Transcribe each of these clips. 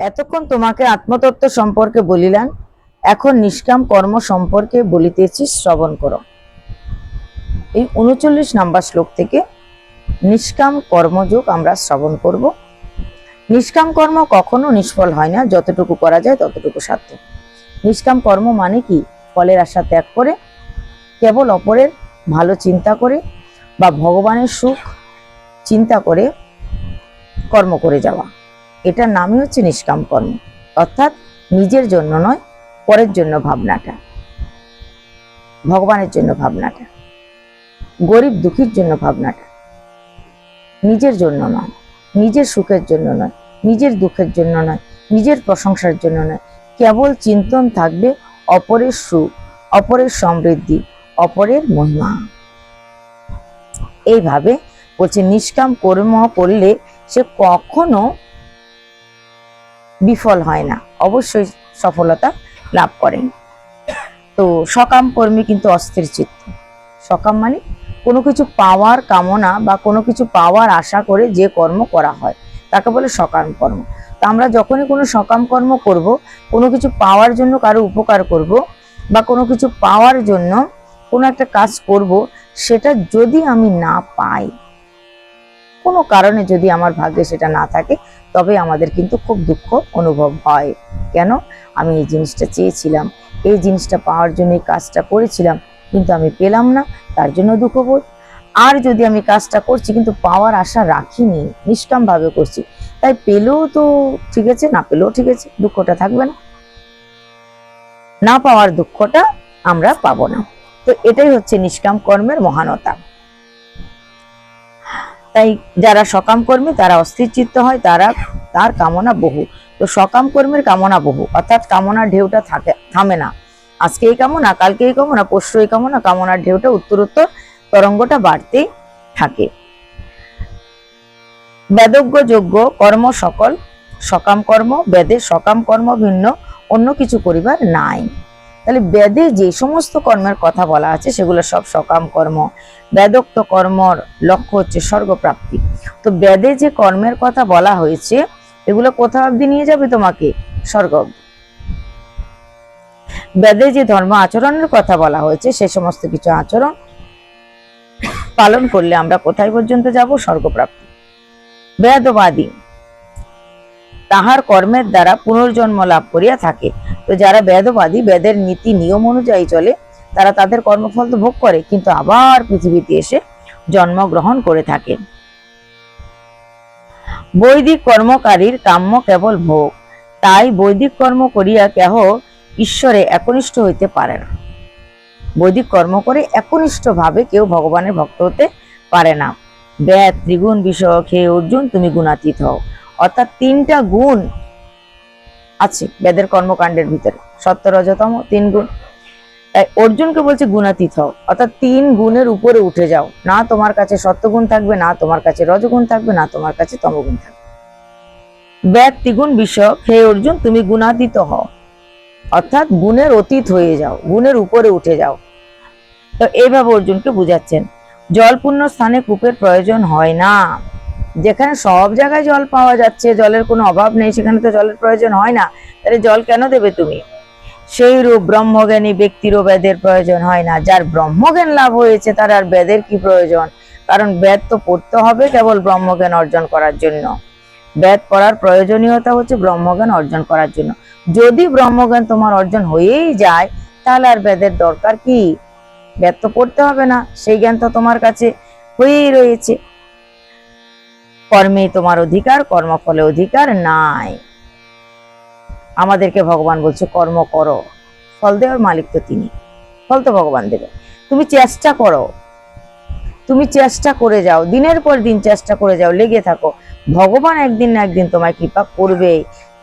এতক্ষণ তোমাকে আত্মতত্ত্ব সম্পর্কে বলিলাম, এখন নিষ্কাম কর্ম সম্পর্কে বলিতেছি, শ্রবণ করো। এই ৩৯ নম্বর শ্লোক থেকে নিষ্কাম কর্মযোগ আমরা শ্রবণ করব। নিষ্কাম কর্ম কখনো নিষ্ফল হয় না, যতটুকু করা যায় ততটুকু সাধ্য। নিষ্কাম কর্ম মানে কি? ফলের আশা ত্যাগ করে কেবল অপরের ভালো চিন্তা করে বা ভগবানের সুখ চিন্তা করে কর্ম করে যাওয়া, এটার নামই হচ্ছে নিষ্কাম কর্ম। অর্থাৎ নিজের জন্য নয়, পরের জন্য ভাবনাটা, ভগবানের জন্য ভাবনাটা, গরিব দুঃখীর জন্য ভাবনাটা, নিজের জন্য নয়, নিজের সুখের জন্য নয়, নিজের দুঃখের জন্য নয়, নিজের প্রশংসার জন্য নয়। কেবল চিন্তন থাকবে অপরের সুখ, অপরের সমৃদ্ধি, অপরের মহিমা। এইভাবে বলছে নিষ্কাম কর্ম করলে সে কখনো বিফল হয় না, অবশ্যই সফলতা লাভ করেন। তো সকাম কর্মী কিন্তু অস্থির চিত্ত। সকাম মানে কোনো কিছু পাওয়ার কামনা বা কোনো কিছু পাওয়ার আশা করে যে কর্ম করা হয় তাকে বলে সকাম কর্ম। তো আমরা যখনই কোনো সকাম কর্ম করব, কোনো কিছু পাওয়ার জন্য কারো উপকার করব বা কোনো কিছু পাওয়ার জন্য কোনো একটা কাজ করব, সেটা যদি আমি না পাই, কোনো কারণে যদি আমার ভাগ্যে সেটা না থাকে, তবে আমাদের কিন্তু খুব দুঃখ অনুভব হয়। কেন? আমি এই জিনিসটা চেয়েছিলাম, এই জিনিসটা পাওয়ার জন্য এই কাজটা করেছিলাম, কিন্তু আমি পেলাম না, তার জন্য দুঃখবোধ। আর যদি আমি কাজটা করছি কিন্তু পাওয়ার আশা রাখিনি, নিষ্কাম ভাবে করছি, তাই পেলেও তো ঠিক আছে, না পেলেও ঠিক আছে, দুঃখটা থাকবে না। না পাওয়ার দুঃখটা আমরা পাবো না। তো এটাই হচ্ছে নিষ্কাম কর্মের মহানতা। তাই যারা সকাম কর্মী তারা অস্থির চিত্ত হয়, তার কামনা বহু। তো সকাম কর্মীর কামনা বহু, অর্থাৎ কামনার ঢেউটা থামে না। আজকে এই কামনা, কালকে এই কামনা, পরশু এই কামনা, কামনার ঢেউটা উত্তরোত্তর তরঙ্গটা বাড়তেই থাকে। বেদজ্ঞ যোগ্য কর্ম সকল সকাম কর্ম, বেদে সকাম কর্ম ভিন্ন অন্য কিছু করিবার নাই। তাহলে বেদে যে সমস্ত কর্মের কথা বলা আছে সেগুলো সব সকাম কর্ম। বেদোক্ত কর্মর লক্ষ্য হচ্ছে স্বর্গপ্রাপ্তি। তো বেদে যে কর্মের কথা বলা হয়েছে এগুলো কোথা অবধি নিয়ে যাবে তোমাকে? স্বর্গ অবধি। বেদে যে ধর্ম আচরণের কথা বলা হয়েছে সে সমস্ত কিছু আচরণ পালন করলে আমরা কোথায় পর্যন্ত যাব? স্বর্গপ্রাপ্তি। বেদবাদী তাহার কর্মের দ্বারা পুনর্জন্ম লাভ করিয়া থাকে। তো যারা বেদবাদী, বেদের নীতি নিয়ম অনুযায়ী চলে, তারা তাদের কর্মফল তো ভোগ করে, কিন্তু আবার পৃথিবীতে এসে জন্মগ্রহণ করে থাকে। বৈদিক কর্মকারীর কাম্য কেবল ভোগ, তাই বৈদিক কর্ম করিয়া কেহ ঈশ্বরে একনিষ্ঠ হইতে পারে না। বৈদিক কর্ম করে একনিষ্ঠ ভাবে কেউ ভগবানের ভক্ত হতে পারে না। বেদ ত্রিগুণ বিষয়ক, হে অর্জুন তুমি গুণাতীত হও। অর্থাৎ 3টা গুণ আছে বেদের কর্মকাণ্ডের ভিতরে, সত্য রজতম 3 গুণ। তাই অর্জুনকে বলছে গুণাতীত হও, অর্থাৎ 3 গুণের উপরে উঠে যাও। না তোমার কাছে সত্যগুণ থাকবে, না তোমার কাছে রজগুণ থাকবে, না তোমার কাছে তমগুণ থাকবে। বেদ ত্রিগুণ বিষয়ক, হে অর্জুন তুমি গুণাতীত হও, অর্থাৎ গুণের অতীত হয়ে যাও, গুণের উপরে উঠে যাও। তো এইভাবে অর্জুনকে বুঝাচ্ছেন। জলপূর্ণ স্থানে কূপের প্রয়োজন হয় না। যেখানে সব জায়গায় জল পাওয়া যাচ্ছে, জলের কোনো অভাব নেই, সেখানে তো জলের প্রয়োজন হয় না, তাহলে জল কেন দেবে তুমি? সেই রূপ ব্রহ্মজ্ঞানী ব্যক্তিরও বেদের প্রয়োজন হয় না। যার ব্রহ্মজ্ঞান লাভ হয়েছে তার আর বেদের কি প্রয়োজন? কারণ বেদ তো পড়তে হবে কেবল ব্রহ্মজ্ঞান অর্জন করার জন্য। বেদ পড়ার প্রয়োজনীয়তা হচ্ছে ব্রহ্মজ্ঞান অর্জন করার জন্য। যদি ব্রহ্মজ্ঞান তোমার অর্জন হয়েই যায়, তাহলে আর বেদের দরকার কি? বেদ তো পড়তে হবে না, সেই জ্ঞান তো তোমার কাছে হয়েই রয়েছে। কর্মে তোমার অধিকার, কর্মফলে অধিকার নাই। আমাদেরকে ভগবান বলছে কর্ম করো, ফল দেওয়ার মালিক তো তিনি, ফল তো ভগবান দেবে। তুমি চেষ্টা করো, তুমি চেষ্টা করে যাও, দিনের পর দিন চেষ্টা করে যাও, লেগে থাকো, ভগবান একদিন না একদিন তোমায় কৃপা করবে।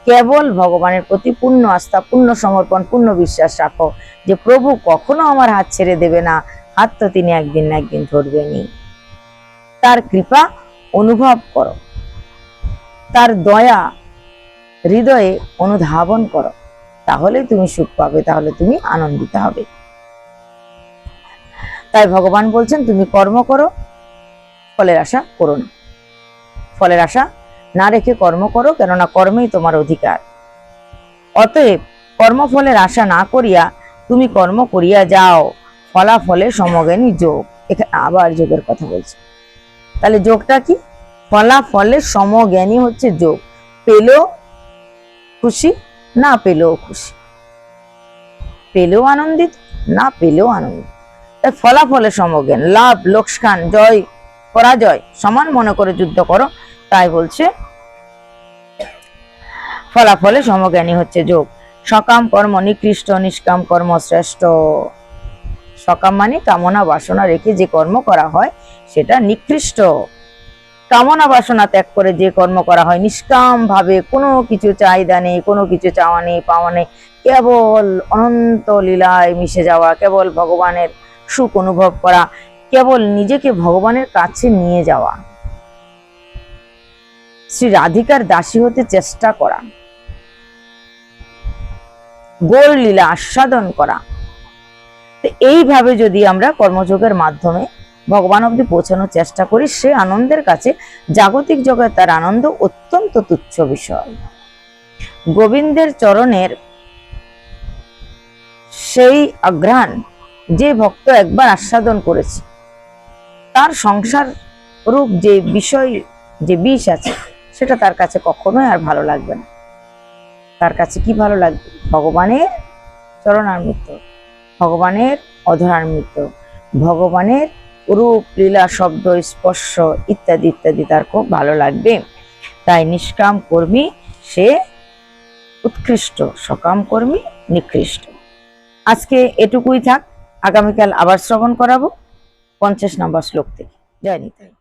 কেবল ভগবানের প্রতি পূর্ণ আস্থা, পূর্ণ সমর্পণ, পূর্ণ বিশ্বাস রাখো যে প্রভু কখনো আমার হাত ছেড়ে দেবে না, হাত তো তিনি একদিন না একদিন ধরবেনই। তার কৃপা অনুভব করো, তার দয়া হৃদয়ে অনুধাবন করো, তাহলে তুমি সুখ পাবে, তাহলে তুমি আনন্দিত হবে। তাই ভগবান বলছেন তুমি কর্ম করো, ফলের আশা করো না, ফলের আশা না রেখে কর্ম করো, কেননা কর্মেই তোমার অধিকার। অতএব কর্মফলের আশা না করিয়া তুমি কর্ম করিয়া যাও, ফলাফলে সমজ্ঞানী যোগ। এখানে আবার যোগের কথা বলছে। তাহলে যোগটা কি? ফলাফলে সমজ্ঞানী হচ্ছে যোগ। পেলেও খুশি, না পেলেও খুশি, পেলেও আনন্দিত, না পেলেও আনন্দিত। তাই ফলাফলে সমজ্ঞান, লাভ লোকসান, জয় পরাজয় সমান মনে করে যুদ্ধ করো। তাই বলছে ফলাফলে সমজ্ঞানী হচ্ছে যোগ। সকাম কর্ম নিকৃষ্ট, নিষ্কাম কর্ম শ্রেষ্ঠ। সকাম মানে কামনা বাসনা রেখে যে কর্ম করা হয় সেটা নিকৃষ্ট। কামনা বাসনা ত্যাগ করে যে কর্ম করা হয়, নিষ্কাম ভাবে, কোনো কিছু চাহিদা নেই, কোনো কিছু চাওয়া নেই, পাওয়া নেই, কেবল অনন্ত লীলায় মিশে যাওয়া, কেবল ভগবানের সুখ অনুভব করা, কেবল নিজেকে ভগবানের কাছে নিয়ে যাওয়া, শ্রী রাধিকার দাসী হতে চেষ্টা করা, গোল লীলা আস্বাদন করা। এইভাবে যদি আমরা কর্মযোগের মাধ্যমে ভগবান অব্দি পৌঁছানোর চেষ্টা করি, সে আনন্দের কাছে জাগতিক জগৎ তার আনন্দ অত্যন্ত তুচ্ছ বিষয়। গোবিন্দের চরণের সেই অঘ্রাণ যে ভক্ত একবার আস্বাদন করেছে, তার সংসার রূপ যে বিষয়, যে বিষ আছে, সেটা তার কাছে কখনোই আর ভালো লাগবে না। তার কাছে কি ভালো লাগবে? ভগবানের চরণামৃত, ভগবানের অধরামৃত, ভগবানের রূপ লীলা শব্দ স্পর্শ ইত্যাদি ইত্যাদি তার খুব ভালো লাগবে। তাই নিষ্কাম কর্মী সে উৎকৃষ্ট, সকাম কর্মী নিকৃষ্ট। আজকে এটুকুই থাক, আগামীকাল আবার শ্রবণ করাবো 50 নম্বর শ্লোক থেকে। জয় নিতাই।